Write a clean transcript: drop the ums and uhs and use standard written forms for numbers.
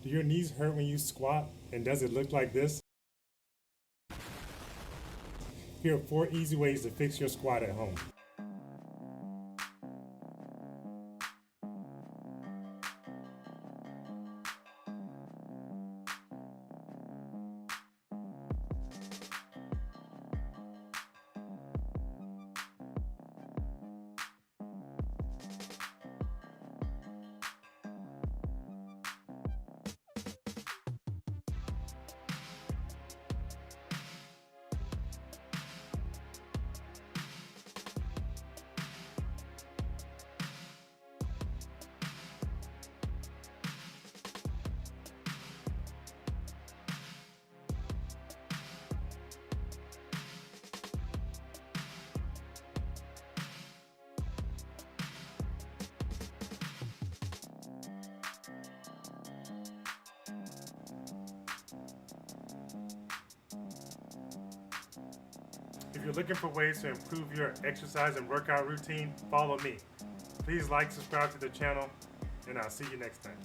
Do your knees hurt when you squat, and does it look like this? Here are 4 easy ways to fix your squat at home. If you're looking for ways to improve your exercise and workout routine, follow me. Please like, subscribe to the channel, and I'll see you next time.